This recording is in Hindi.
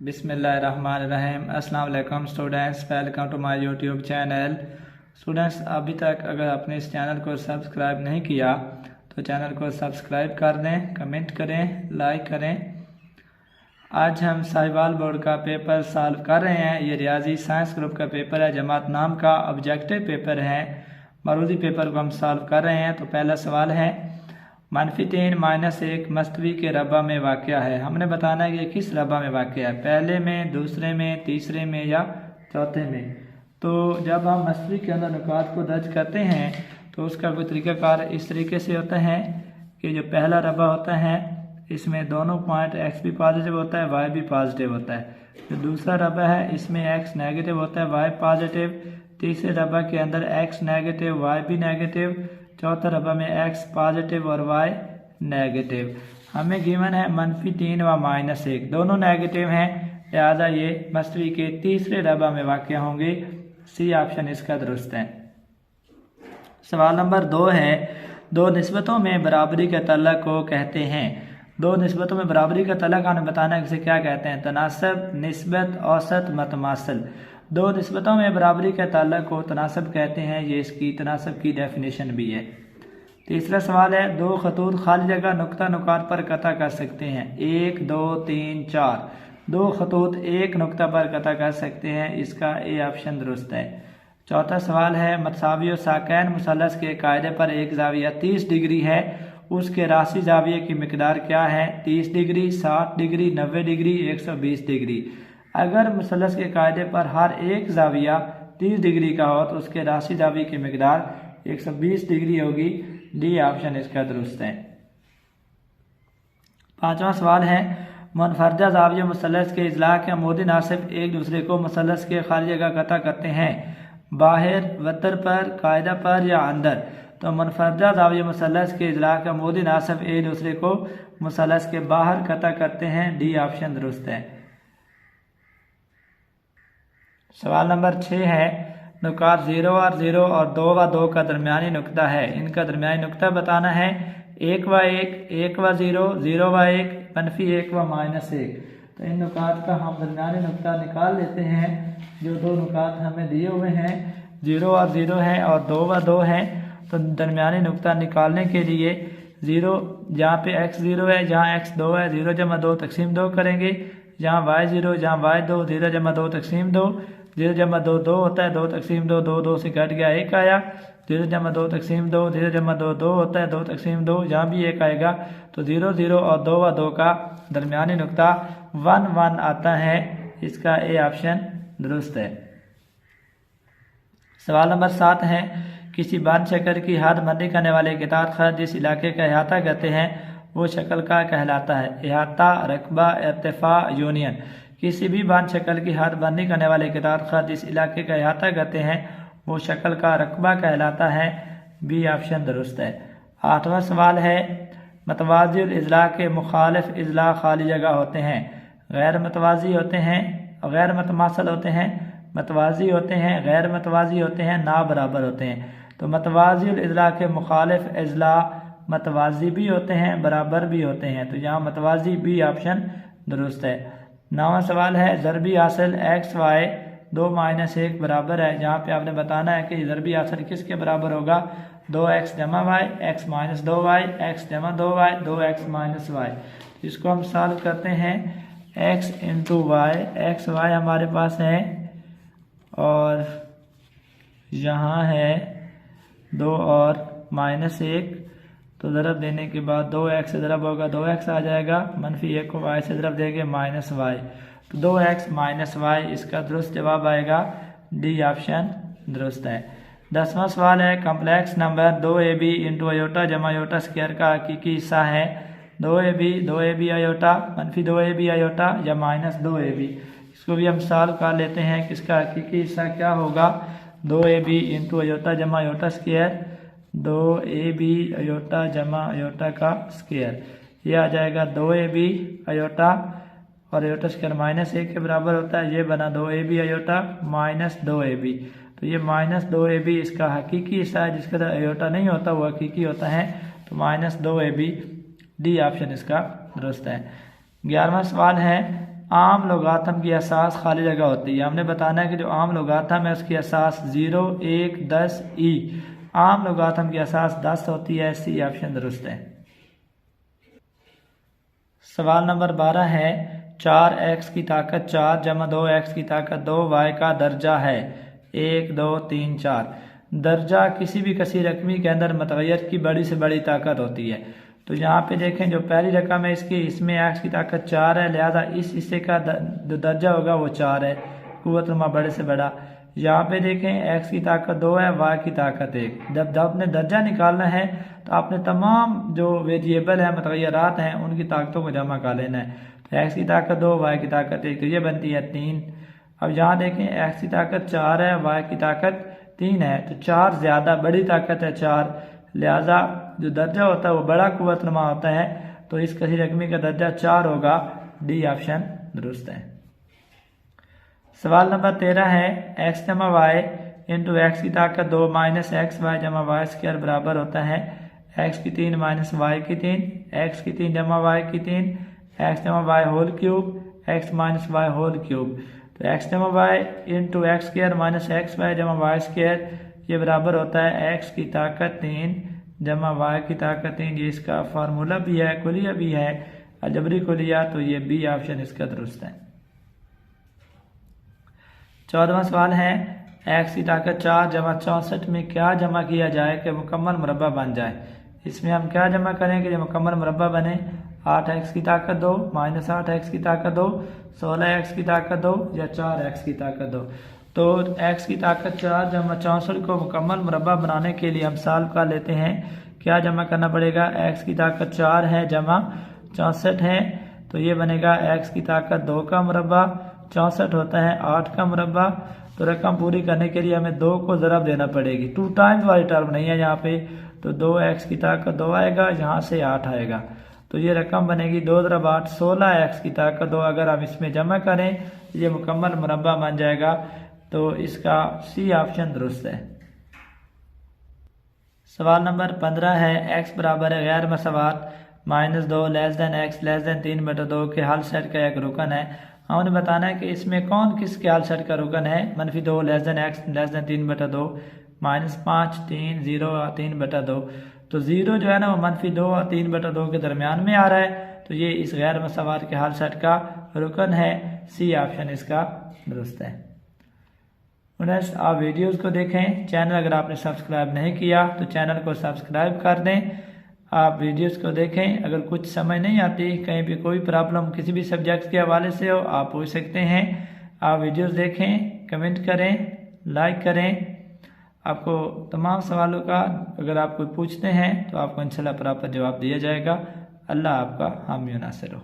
बिस्मिल्लाहिर्रहमानिर्रहीम। अस्सलाम वालेकुम students, welcome to my YouTube channel. Students, अभी तक अगर आपने इस चैनल को सब्सक्राइब नहीं किया तो चैनल को सब्सक्राइब कर दें, कमेंट करें, लाइक करें। आज हम साहिवाल बोर्ड का पेपर सॉल्व कर रहे हैं। ये रियाजी साइंस ग्रुप का पेपर है, जमात नाम का ऑब्जेक्टिव पेपर है। मरूदी पेपर को हम सॉल्व कर रहे हैं। तो पहला सवाल है, -3 - 1 मस्तवी के रबा में वाक़या है। हमने बताना है कि किस रबा में वाक़या है, पहले में, दूसरे में, तीसरे में या चौथे में। तो जब हम मस्तवी के अंदर नुकात को दर्ज करते हैं तो उसका कोई तरीक़ाकार इस तरीके से होता है कि जो पहला रबा होता है इसमें दोनों पॉइंट x भी पॉजिटिव होता है, y भी पॉजिटिव होता है। जो दूसरा रबा है इसमें x नेगेटिव होता है, y पॉजिटिव। तीसरे रबा के अंदर x नेगेटिव, y भी नेगेटिव। चौथा रबा में x पॉजिटिव और y नेगेटिव। हमें गिवन है -3 व -1 दोनों नेगेटिव हैं, लिहाजा ये मस्तवी के तीसरे रबा में वाक़या होंगे। सी ऑप्शन इसका दुरुस्त है। सवाल नंबर 2 है, दो निस्बतों में बराबरी के तल्लक को कहते हैं। दो निस्बतों में बराबरी का तल्लक हमें बताना है, इसे क्या कहते हैं? तनासब, निस्बत, औसत, मतमासल। दो निस्बतों में बराबरी के ताल्लुक को तनासब कहते हैं। ये इसकी तनासब की डेफिनेशन भी है। तीसरा सवाल है, दो खतूत खाली जगह नुक्ता नुकात पर कता कर सकते हैं। 1, 2, 3, 4 दो खतूत एक नुक्ता पर कता कर सकते हैं। इसका ए ऑप्शन दुरुस्त है। चौथा सवाल है, मतसावी साकैन मुसल्लस के कायदे पर एक जाविया 30 डिग्री है, उसके राशि जाविये की मिकदार क्या है? 30 डिग्री, 60 डिग्री, 90 डिग्री, 120 डिग्री। अगर मुसल्लस के कायदे पर हर एक जाविया 30 डिग्री का हो तो उसके राशि जाविये की मिकदार 120 डिग्री होगी। डी ऑप्शन इसका दुरुस्त है। पांचवा सवाल है, मुनफरदा जाविया मुसल्लस के इजला के अमूदी नासिब एक दूसरे को मुसल्लस के खाली जगह कता करते हैं, बाहर, वतर पर, कायदा पर या अंदर। तो मुनफरदा जाविया मुसल्लस के इजला के अमूदी नासिब एक दूसरे को मुसल्लस के बाहर कता करते हैं। डी ऑप्शन दुरुस्त है। सवाल नंबर 6 है, नुकात 0 और 0 और 2 व 2 का दरमियानी नुक्ता है। इनका दरमियानी नुक्ता बताना है। 1 व 1, 1 व 0, 0 व 1, -1 व -1। तो इन नुकात का हम दरमियानी नुक्ता निकाल लेते हैं। जो दो नुकात हमें दिए हुए हैं 0 और 0 है और 2 व 2 है। तो दरमियानी नुक्ता निकालने के लिए 0 जहाँ पे x0 है, जहाँ x2 है, 0 जमा 2 तकसीम 2 करेंगे। जहाँ y0, जहाँ y2, 0 जमा 2 तकसीम 2, 0 जमा 2 2 होता है, 2 तकसीम 2, 2 2 से घट गया 1 आया। 0 जमा 2 तकसीम 2, 0 जमा 2 2 होता है, 2 तकसीम 2, जहाँ भी 1 आएगा। तो 0 0 और 2 व 2 का दरमियानी नुक्ता 1 1 आता है। इसका ए ऑप्शन दुरुस्त है। सवाल नंबर 7 है, किसी बंद शक्ल की हद बंदी करने वाले किताब खत जिस इलाके का अहाता करते हैं वो शक्ल का कहलाता है। अहाता, रकबा, इर्तिफा, यूनियन। किसी भी बंद शक्ल की हद बंदी करने वाले किताब खत जिस इलाके का अहाता करते हैं वो शक्ल का रकबा कहलाता है। बी ऑप्शन दुरुस्त है। 8वां सवाल है, मतवाज़िल इजला के मुखालिफ इजला खाली जगह होते हैं। गैर मतवाज़ी होते हैं, गैर मतमासल होते हैं, मतवाज़ी होते हैं, गैर मतवाज़ी होते हैं, ना बराबर होते हैं। तो मतवाज़िल इजला के मुखालिफ इजला मतवाज़ी भी होते हैं, बराबर भी होते हैं। तो यहाँ मतवाज़ी बी ऑप्शन दुरुस्त है। 9वां सवाल है, ज़रबी हासिल x y 2 - 1 बराबर है। जहाँ पे आपने बताना है कि ज़रबी हासिल किसके बराबर होगा? 2x जमा y, x - 2y, x जमा 2y, 2x - y। इसको हम सॉल्व करते हैं। x × y, x y हमारे पास है और यहाँ है 2 और -1। तो ज़रब देने के बाद 2x से ज़रब होगा 2x आ जाएगा, -1 को y से ज़रब देंगे -y। तो 2x - y इसका दुरुस्त जवाब आएगा। डी ऑप्शन दुरुस्त है। 10वां सवाल है, कम्प्लेक्स नंबर 2ab × अयोटा जमा अयोटा स्क्वायर का हकीकी हिस्सा है। 2ab अयोटा, -2ab अयोटा या -2ab। इसको भी हम सॉल्व कर लेते हैं कि इसका हकीकी हिस्सा क्या होगा। 2ab × अयोटा जमा अयोटा स्क्वायर, 2ab अयोटा जमा अयोटा का स्क्वायर, ये आ जाएगा 2ab अयोटा और अयोटा स्क्वायर -1 के बराबर होता है। ये बना 2ab अयोटा -2ab। तो ये -2ab इसका हकीकी हिस्सा है, जिसके अंदर अयोटा नहीं होता वो हकीकी होता है। तो -2ab डी ऑप्शन इसका दुरुस्त है। 11वां सवाल है, आम लोगाथम की असास खाली जगह होती है। हमने बताना है कि जो आम लोगाथम है उसकी असास 0, 1, 10 ई। आम लोगाथम की असास 10 होती है। सी ऑप्शन दुरुस्त है। सवाल नंबर 12 है 4x की ताकत 4 जमा 2x की ताकत 2 y का दर्जा है 1, 2, 3, 4। दर्जा किसी भी कसी रकमी के अंदर मुतग़य्यर की बड़ी से बड़ी ताकत होती है। तो यहाँ पे देखें जो पहली रकम है इसकी, इसमें x की ताकत 4 है, लिहाजा इस हिस्से का जो दर्जा होगा वो 4 है, क़ुव्वत नुमा बड़े से बड़ा। यहाँ पे देखें x की ताकत 2 है, y की ताकत 1। जब आपने दर्जा निकालना है तो आपने तमाम जो वेरिएबल है मुतग़य्यरात हैं उनकी ताकतों को जमा कर लेना है। तो x की ताकत 2, y की ताकत 1, तो ये बनती है 3। अब यहाँ देखें x की ताकत 4 है, y की ताकत 3 है, तो 4 ज़्यादा बड़ी ताकत है 4, लिहाजा जो दर्जा होता है वो बड़ा क़ुव्वत नुमा होता है। तो इस कसी रकमी का दर्जा 4 होगा। डी ऑप्शन दुरुस्त है। सवाल नंबर 13 है x जमा वाई इंटू एक्स की ताकत 2 माइनस एक्स वाई जमा वाई स्क्वायर बराबर होता है x की 3 माइनस वाई की 3, x की 3 जमा वाई की 3, x जमा y whole cube, x minus y whole cube. तो x जमा y into x square minus x y जमा वाई स्क्वायर ये बराबर होता है x की ताकत 3 जमा y की ताकत 3। ये इसका फार्मूला भी है, कुलिया भी है, अलजबरी कुलिया। तो ये बी ऑप्शन इसका दुरुस्त है। 14वां सवाल है x की ताकत 4 जमा 64 में क्या जमा किया जाए कि मुकम्मल मुरब्बा बन जाए। इसमें हम क्या जमा करें कि जो मुकम्मल मुरब्बा बने। 8x की ताकत 2 माइनस 8x की ताकत 2, 16x की ताकत 2 या 4x की ताकत 2। तो x की ताकत 4 जमा 64 को मुकम्मल मुरब्बा बनाने के लिए हम सॉल्व कर लेते हैं। क्या जमा करना पड़ेगा, x की ताकत 4 है जमा 64 है, तो ये बनेगा x की ताकत 2 का मुरब्बा, 64 होता है 8 का मुरब्बा। तो रकम पूरी करने के लिए हमें 2 को ज़रब देना पड़ेगी। 2 टाइम्स वाली टर्म नहीं है यहाँ पे, तो 2x की ताकत 2 आएगा, यहाँ से 8 आएगा। तो ये रकम बनेगी 2 × 8 16x की ताकत 2। अगर हम इसमें जमा करें ये मुकम्मल मुरब्बा बन जाएगा। तो इसका सी ऑप्शन दुरुस्त है। सवाल नंबर 15 है x बराबर है गैर मसवात -2 less than x less than 3/2 के हल सेट का एक रुकन है। हमने बताना है कि इसमें कौन किसके हल सेट का रुकन है। -2 less than x less than 3/2, -5, 3, 0 और 3/2। तो 0 जो है ना वो -2 और 3/2 के दरमियान में आ रहा है। तो ये इस गैर मसवात के हल सेट का रुकन है। सी ऑप्शन इसका दुरुस्त है। फ्रेंड्स आप वीडियोस को देखें। चैनल अगर आपने सब्सक्राइब नहीं किया तो चैनल को सब्सक्राइब कर दें। आप वीडियोस को देखें। अगर कुछ समझ नहीं आती, कहीं भी कोई प्रॉब्लम किसी भी सब्जेक्ट के हवाले से हो, आप पूछ सकते हैं। आप वीडियोस देखें, कमेंट करें, लाइक करें। आपको तमाम सवालों का अगर आप कोई पूछते हैं तो आपको इंशाल्लाह प्रॉपर जवाब दिया जाएगा। अल्लाह आपका हामी नासिर हो।